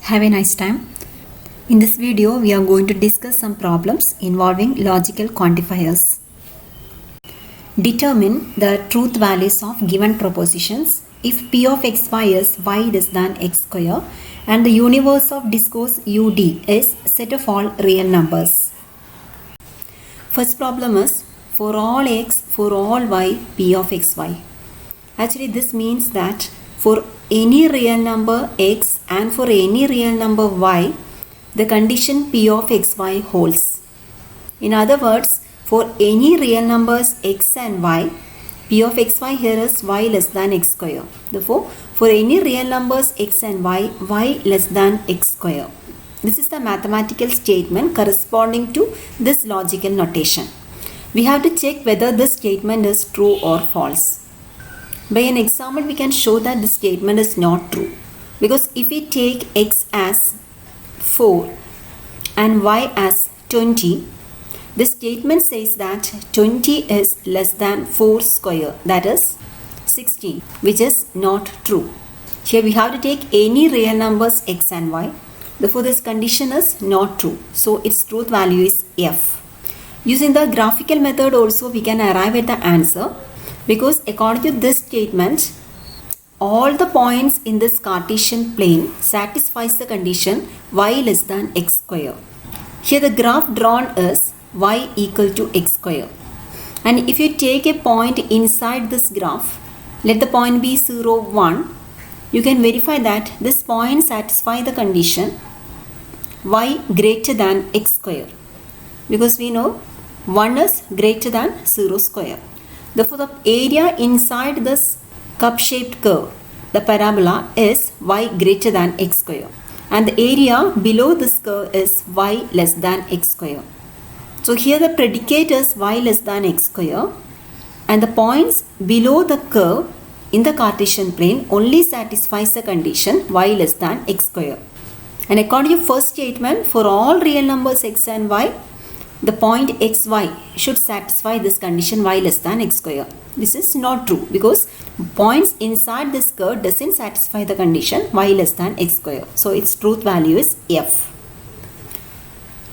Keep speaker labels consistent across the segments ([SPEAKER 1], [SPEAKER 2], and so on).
[SPEAKER 1] Have a nice time. In this video, we are going to discuss some problems involving logical quantifiers. Determine the truth values of given propositions if p of xy is y less than x square and the universe of discourse UD is set of all real numbers. First problem is for all x, for all y, p of xy. Actually, this means that for any real number x and for any real number y, the condition p of xy holds. In other words, for any real numbers x and y, p of xy here is y less than x square. Therefore, for any real numbers x and y, y less than x square. This is the mathematical statement corresponding to this logical notation. We have to check whether this statement is true or false. By an example, we can show that this statement is not true. Because if we take x as 4 and y as 20, this statement says that 20 is less than 4 square, that is 16, which is not true. Here we have to take any real numbers x and y. Therefore, this condition is not true. So, its truth value is f. Using the graphical method also, we can arrive at the answer. Because according to this statement, all the points in this Cartesian plane satisfies the condition y less than x square. Here the graph drawn is y equal to x square. And if you take a point inside this graph, let the point be 0, 1, you can verify that this point satisfies the condition y greater than x square. Because we know 1 is greater than 0 square. Therefore, the area inside this cup-shaped curve, the parabola, is y greater than x square. And the area below this curve is y less than x square. So, here the predicate is y less than x square. And the points below the curve in the Cartesian plane only satisfies the condition y less than x square. And according to first statement, for all real numbers x and y, the point xy should satisfy this condition y less than x square. This is not true because points inside this curve doesn't satisfy the condition y less than x square. So, its truth value is f.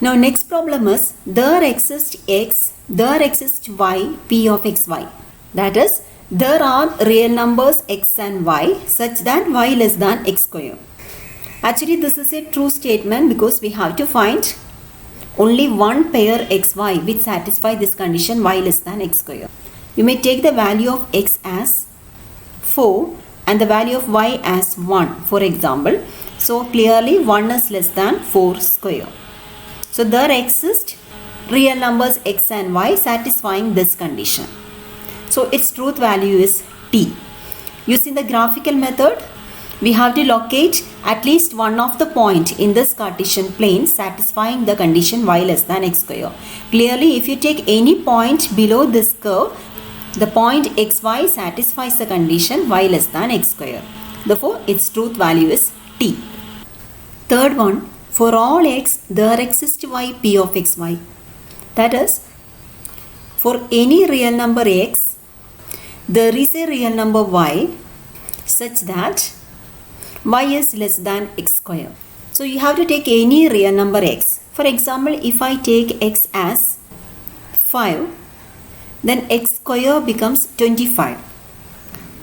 [SPEAKER 1] Now, next problem is there exists x, there exists y, p of xy. That is, there are real numbers x and y such that y less than x square. Actually, this is a true statement because we have to find only one pair xy which satisfy this condition y less than x square. You may take the value of x as 4 and the value of y as 1, for example. So, clearly 1 is less than 4 square. So, there exist real numbers x and y satisfying this condition. So, its truth value is t. Using the graphical method, we have to locate at least one of the point in this Cartesian plane satisfying the condition y less than x square. Clearly, if you take any point below this curve, the point xy satisfies the condition y less than x square. Therefore, its truth value is t. Third one, for all x, there exists y p of xy. That is, for any real number x, there is a real number y such that y is less than x square. So, you have to take any real number x. For example, if I take x as 5, then x square becomes 25.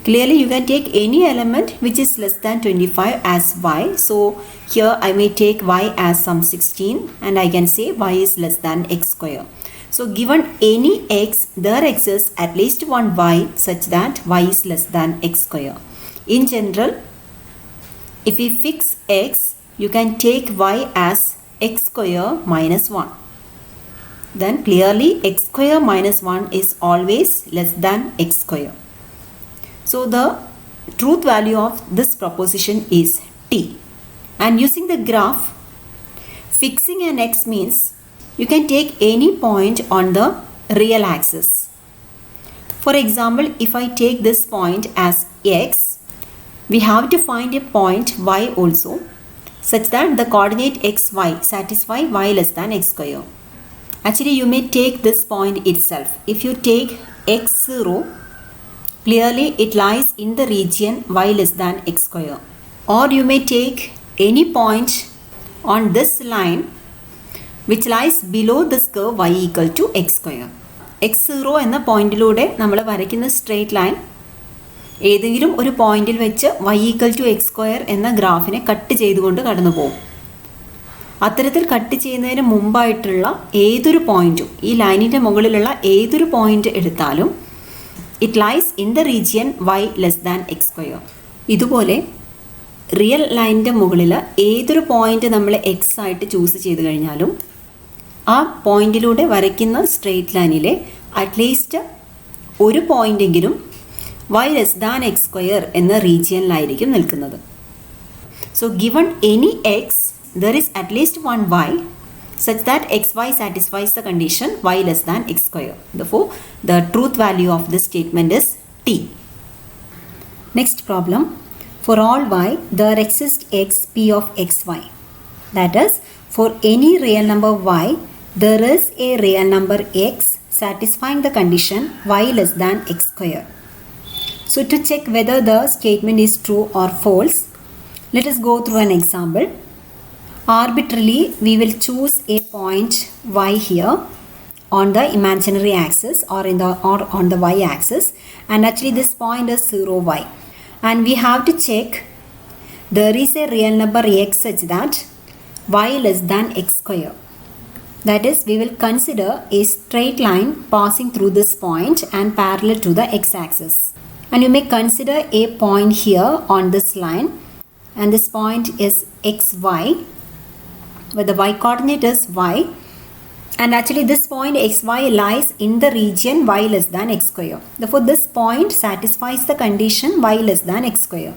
[SPEAKER 1] Clearly, you can take any element which is less than 25 as y. So, here I may take y as some 16 and I can say y is less than x square. So, given any x, there exists at least one y such that y is less than x square. In general, if we fix x, you can take y as x square minus 1. Then clearly x square minus 1 is always less than x square. So, the truth value of this proposition is t. And using the graph, fixing an x means you can take any point on the real axis. For example, if I take this point as x, we have to find a point y also such that the coordinate xy satisfy y less than x square. Actually, you may take this point itself. If you take x0, clearly it lies in the region y less than x square. Or you may take any point on this line which lies below this curve y equal to x square. x0 എന്ന പോയിന്റിലൂടെ നമ്മൾ വരയ്ക്കുന്ന straight line ഏതെങ്കിലും ഒരു പോയിന്റിൽ വെച്ച് y equal to x square എന്ന ഗ്രാഫിനെ കട്ട് ചെയ്തുകൊണ്ട് കടന്നു പോകും. അത്തരത്തിൽ കട്ട് ചെയ്യുന്നതിന് മുമ്പായിട്ടുള്ള ഏതൊരു പോയിന്റും, ഈ ലൈനിൻ്റെ മുകളിലുള്ള ഏതൊരു പോയിന്റ് എടുത്താലും it lies in the region y less than x square. ഇതുപോലെ റിയൽ ലൈനിൻ്റെ മുകളിൽ ഏതൊരു പോയിന്റ് നമ്മൾ എക്സ് ആയിട്ട് ചൂസ് ചെയ്ത് കഴിഞ്ഞാലും ആ പോയിന്റിലൂടെ വരയ്ക്കുന്ന സ്ട്രെയിറ്റ് ലൈനിലെ അറ്റ്ലീസ്റ്റ് ഒരു പോയിന്റെങ്കിലും y less than x square എന്ന റീജിയനിലായിരിക്കും നിൽക്കുന്നത്. So given any X there is at least one y such that xy satisfies the condition y less than x square. Therefore, the truth value of this statement is t. Next problem. For all y, there exists x p of xy. That is, for any real number y, there is a real number x satisfying the condition y less than x square. So, to check whether the statement is true or false, let us go through an example. Arbitrarily, we will choose a point y here on the imaginary axis or on the y axis, and actually this point is 0y, and we have to check there is a real number x such that y less than x square. That is, we will consider a straight line passing through this point and parallel to the x axis, and you may consider a point here on this line, and this point is xy, where the y coordinate is y, and actually this point xy lies in the region y less than x square. Therefore, this point satisfies the condition y less than x square.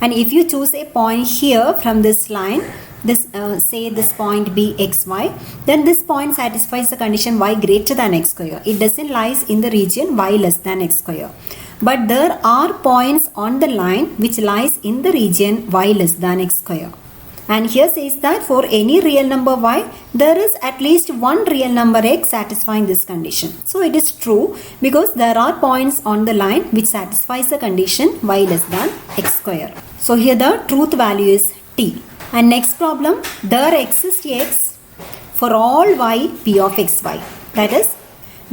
[SPEAKER 1] And if you choose a point here from this line, this say this point be xy, then this point satisfies the condition y greater than x square. It doesn't lies in the region y less than x square. But there are points on the line which lies in the region y less than x square. And here says that for any real number y, there is at least one real number x satisfying this condition. So it is true because there are points on the line which satisfies the condition y less than x square. So here the truth value is t. And next problem, there exists x for all y p of xy. That is,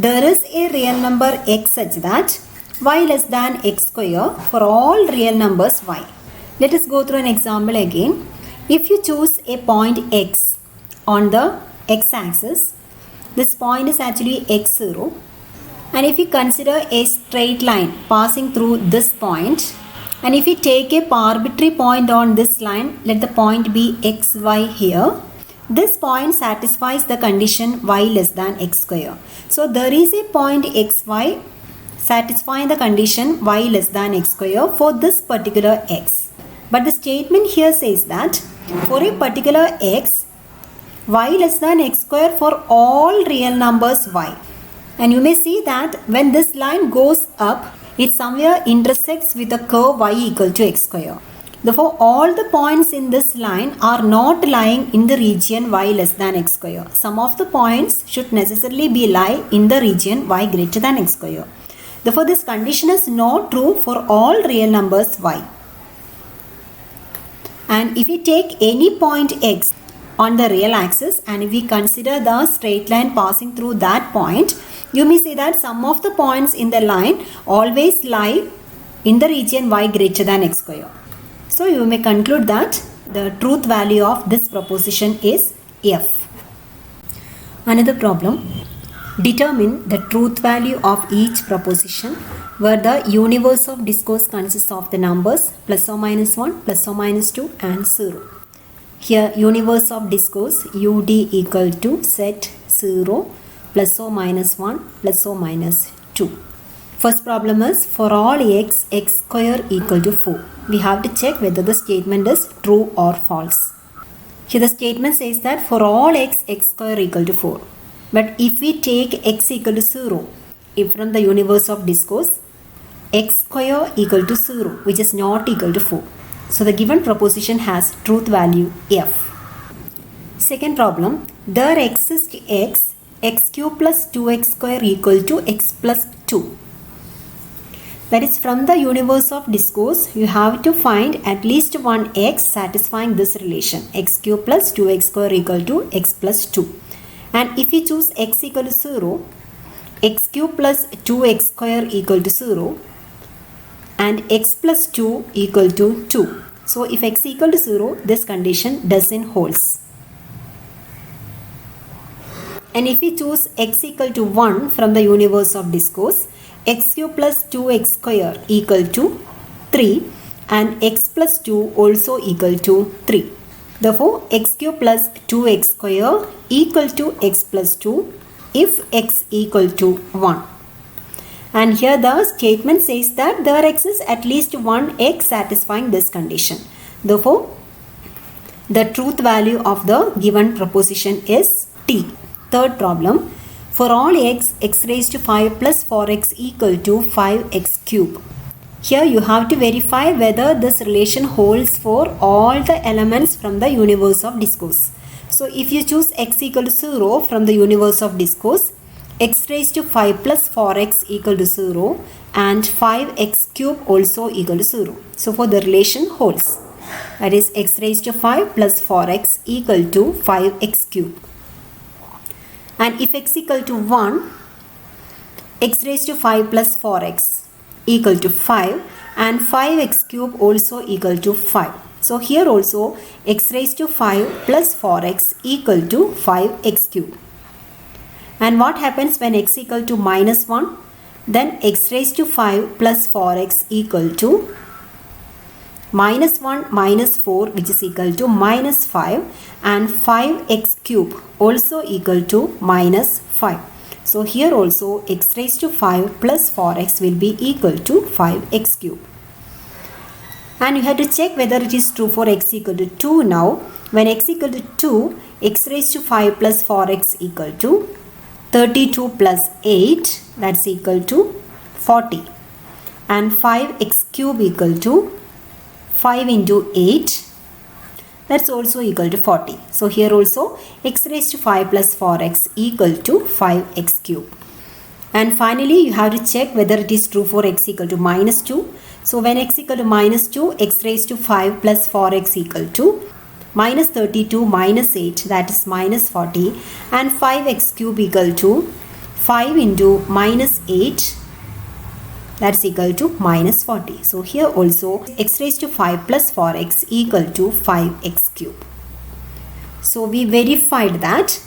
[SPEAKER 1] there is a real number x such that y less than x square for all real numbers y. Let us go through an example again. If you choose a point x on the x-axis, this point is actually x0, and if you consider a straight line passing through this point, and if you take a arbitrary point on this line, let the point be xy here, this point satisfies the condition y less than x square. So there is a point xy satisfying the condition y less than x square for this particular x. But the statement here says that for a particular x, y less than x square for all real numbers y. And you may see that when this line goes up, it somewhere intersects with the curve y equal to x square. Therefore, all the points in this line are not lying in the region y less than x square. Some of the points should necessarily be lie in the region y greater than x square. Therefore, this condition is not true for all real numbers y. And if we take any point x on the real axis, and if we consider the straight line passing through that point, you may say that some of the points in the line always lie in the region y greater than x square. So you may conclude that the truth value of this proposition is f. Another problem. Determine the truth value of each proposition where the universe of discourse consists of the numbers plus or minus 1, plus or minus 2 and 0. Here universe of discourse ud equal to set 0 plus or minus 1 plus or minus 2. First problem is for all x, x square equal to 4. We have to check whether the statement is true or false. Here the statement says that for all x, x square equal to 4. But if we take x equal to 0, if from the universe of discourse, x square equal to 0, which is not equal to 4. So the given proposition has truth value f. Second problem, there exists x cube plus 2x square equal to x plus 2. That is, from the universe of discourse, you have to find at least one x satisfying this relation, x cube plus 2x square equal to x plus 2. And if you choose x equal to 0, x cube plus 2x square equal to 0 and x plus 2 equal to 2. So if x equal to 0, this condition doesn't hold. And if we choose x equal to 1 from the universe of discourse, x cube plus 2x square equal to 3 and x plus 2 also equal to 3. Therefore, x cube plus 2x square equal to x plus 2 if x equal to 1. And here the statement says that there exists at least one x satisfying this condition. Therefore, the truth value of the given proposition is t. Third problem, for all x, x raised to 5 plus 4x equal to 5x cube. Here you have to verify whether this relation holds for all the elements from the universe of discourse. So if you choose x equal to 0 from the universe of discourse, x raised to 5 plus 4x equal to 0 and 5x cube also equal to 0. So for the relation holds. That is, x raised to 5 plus 4x equal to 5x cube. And if x equal to 1, x raised to 5 plus 4x equal to 5 and 5x cube also equal to 5. So here also x raised to 5 plus 4x equal to 5x cube. And what happens when x equal to minus 1? Then x raised to 5 plus 4x equal to minus 1 minus 4, which is equal to minus 5, and 5x cube also equal to minus 5. So here also x raised to 5 plus 4x will be equal to 5x cube. And you have to check whether it is true for x equal to 2 now. When x equal to 2, x raised to 5 plus 4x equal to 32 plus 8, that's equal to 40. And 5x cube equal to 5 into 8, that's also equal to 40. So here also x raised to 5 plus 4x equal to 5x cube. And finally you have to check whether it is true for x equal to minus 2. So when x equal to minus 2, x raised to 5 plus 4x equal to minus 32 minus 8, that is minus 40, and 5x cube equal to 5 into minus 8, that's equal to minus 40. So here also x raised to 5 plus 4x equal to 5x cube. So we verified that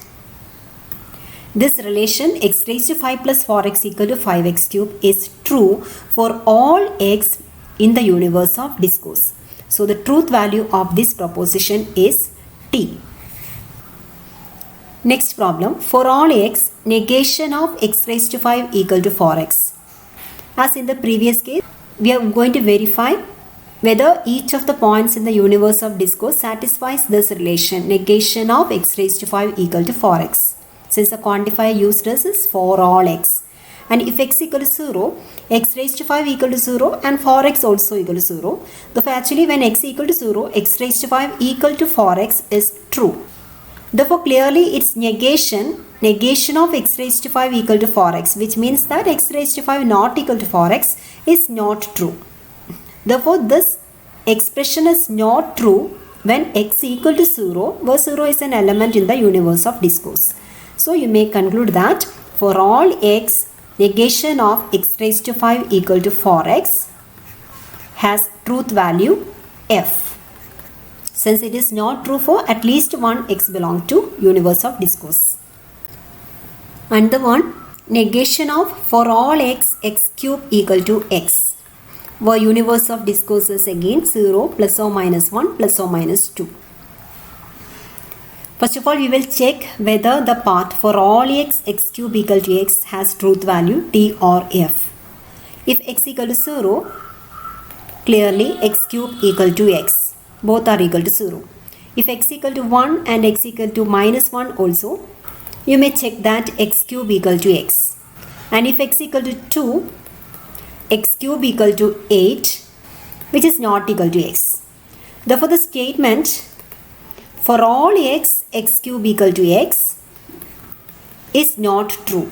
[SPEAKER 1] this relation x raised to 5 plus 4x equal to 5x cube is true for all x in the universe of discourse. So the truth value of this proposition is t. Next problem, for all x, negation of x raised to 5 equal to 4x. As in the previous case, we are going to verify whether each of the points in the universe of discourse satisfies this relation, negation of x raised to 5 equal to 4x. Since the quantifier used is for all x. And if x equal to 0, x raised to 5 equal to 0 and 4x also equal to 0. Therefore, actually when x equal to 0, x raised to 5 equal to 4x is true. Therefore, clearly its negation of x raised to 5 equal to 4x, which means that x raised to 5 not equal to 4x is not true. Therefore, this expression is not true when x equal to 0, where 0 is an element in the universe of discourse. So, you may conclude that for all x, negation of x raised to 5 equal to 4x has truth value f. Since it is not true for at least one x belong to universe of discourse. And the one, negation of for all x, x cube equal to x, where universe of discourse is again 0 plus or minus 1 plus or minus 2. First of all, we will check whether the path for all x, x cube equal to x has truth value t or f. If x equal to 0, clearly x cube equal to x. Both are equal to 0. If x equal to 1 and x equal to minus 1 also, you may check that x cube equal to x. And if x equal to 2, x cube equal to 8, which is not equal to x. Therefore, the statement for all x, x cube equal to x is not true.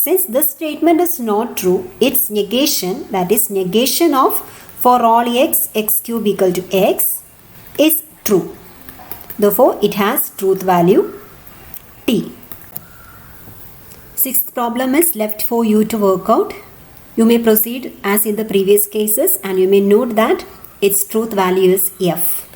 [SPEAKER 1] Since this statement is not true, its negation, that is negation of for all x cube equal to x, is true. Therefore, it has truth value t. Sixth problem is left for you to work out. You may proceed as in the previous cases and you may note that its truth value is f.